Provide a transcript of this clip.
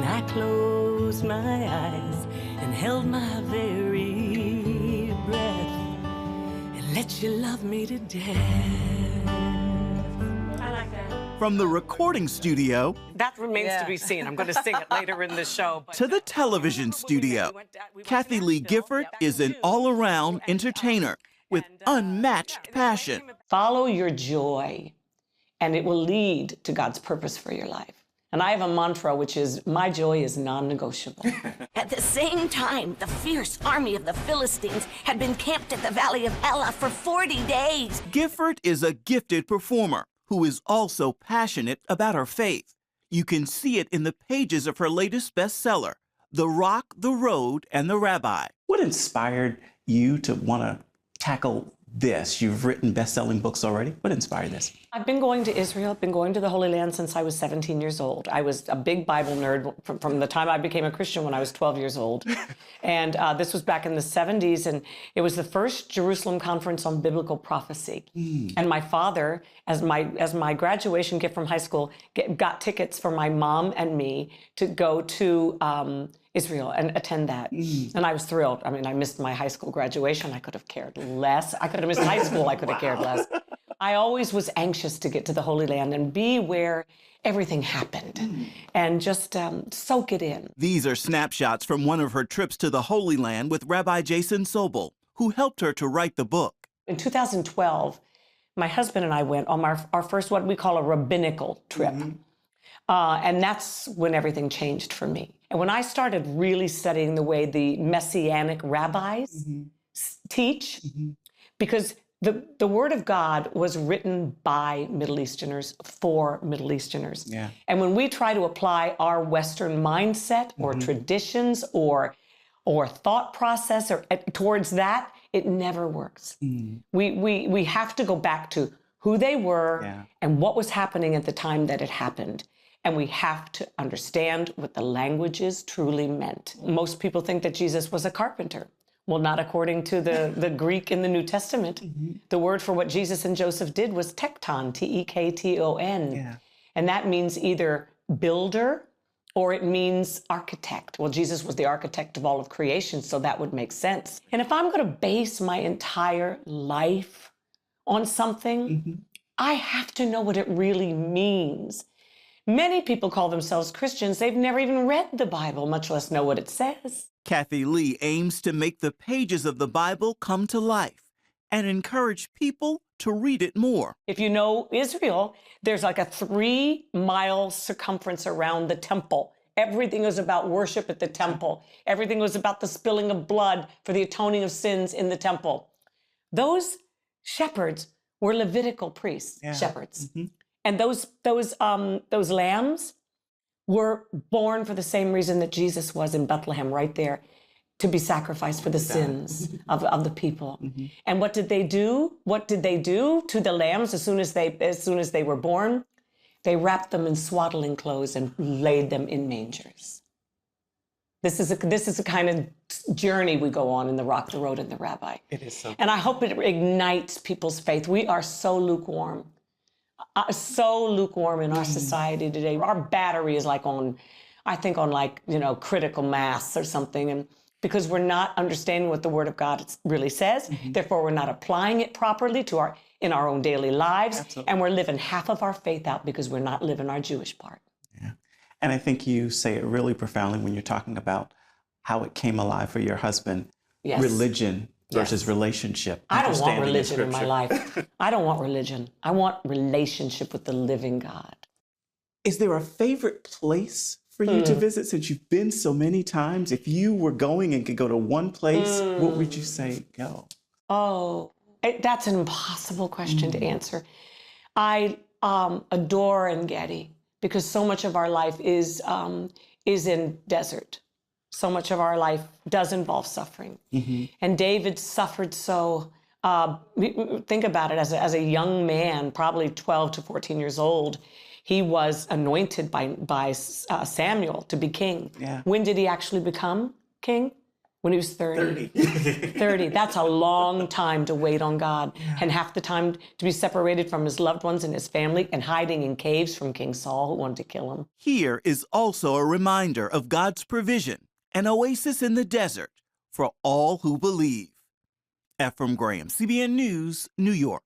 I closed my eyes and held my very breath and let you love me to death. I like that. From the recording studio That remains to be seen. I'm going to sing it later in the show. to the television studio, Kathie Lee Gifford is an all-around entertainer with unmatched passion. Follow your joy, and it will lead to God's purpose for your life. And I have a mantra, which is, my joy is non-negotiable. At the same time, the fierce army of the Philistines had been camped at the Valley of Elah for 40 days. Gifford is a gifted performer who is also passionate about her faith. You can see it in the pages of her latest bestseller, The Rock, the Road, and the Rabbi. What inspired you to want to tackle this? You've written best-selling books already. What inspired this? I've been going to Israel, been going to the Holy Land since I was 17 years old. I was a big Bible nerd from the time I became a Christian when I was 12 years old. And this was back in the 70s, and it was the first Jerusalem conference on biblical prophecy. And my father, as my graduation gift from high school, got tickets for my mom and me to go to Israel and attend that. And I was thrilled. I mean, I missed my high school graduation. I could have cared less. I could have missed high school. I could have cared less. I always was anxious to get to the Holy Land and be where everything happened and just soak it in. These are snapshots from one of her trips to the Holy Land with Rabbi Jason Sobel, who helped her to write the book. In 2012, my husband and I went on our first, what we call a rabbinical trip. And that's when everything changed for me. And when I started really studying the way the Messianic rabbis teach, because the Word of God was written by Middle Easterners for Middle Easterners. Yeah. And when we try to apply our Western mindset or traditions or thought process or towards that, it never works. We have to go back to who they were and what was happening at the time that it happened. And we have to understand what the languages truly meant. Most people think that Jesus was a carpenter. Well, not according to the Greek in the New Testament. The word for what Jesus and Joseph did was tekton, T-E-K-T-O-N. Yeah. And that means either builder or it means architect. Well, Jesus was the architect of all of creation, so that would make sense. And if I'm going to base my entire life on something, I have to know what it really means. Many people call themselves Christians. They've never even read the Bible, much less know what it says. Kathie Lee aims to make the pages of the Bible come to life and encourage people to read it more. If you know Israel, there's like a 3-mile circumference around the temple. Everything was about worship at the temple. Everything was about the spilling of blood for the atoning of sins in the temple. Those shepherds were Levitical priests, shepherds. And those lambs were born for the same reason that Jesus was in Bethlehem, right there, to be sacrificed for the sins of the people. And what did they do? What did they do to the lambs as soon as they were born? They wrapped them in swaddling clothes and laid them in mangers. This is a kind of journey we go on in The Rock, the Road, and the Rabbi. It is so. And I hope it ignites people's faith. We are so lukewarm. In our society today. Our battery is like on critical mass or something. And because we're not understanding what the Word of God really says, therefore we're not applying it properly in our own daily lives. Absolutely. And we're living half of our faith out because we're not living our Jewish part. Yeah. And I think you say it really profoundly when you're talking about how it came alive for your husband. Yes. Religion versus relationship. I don't want religion in my Scripture. life. I don't want religion. I want relationship with the living God. Is there a favorite place for you to visit since you've been so many times? If you were going and could go to one place, what would you say go? Oh, that's an impossible question to answer. I adore En-Gedi because so much of our life is in desert. So much of our life does involve suffering. And David suffered so. Think about it, as a young man, probably 12 to 14 years old, he was anointed by Samuel to be king. Yeah. When did he actually become king? When he was 30. 30. That's a long time to wait on God. And half the time to be separated from his loved ones and his family and hiding in caves from King Saul, who wanted to kill him. Here is also a reminder of God's provision, an oasis in the desert for all who believe. Ephraim Graham, CBN News, New York.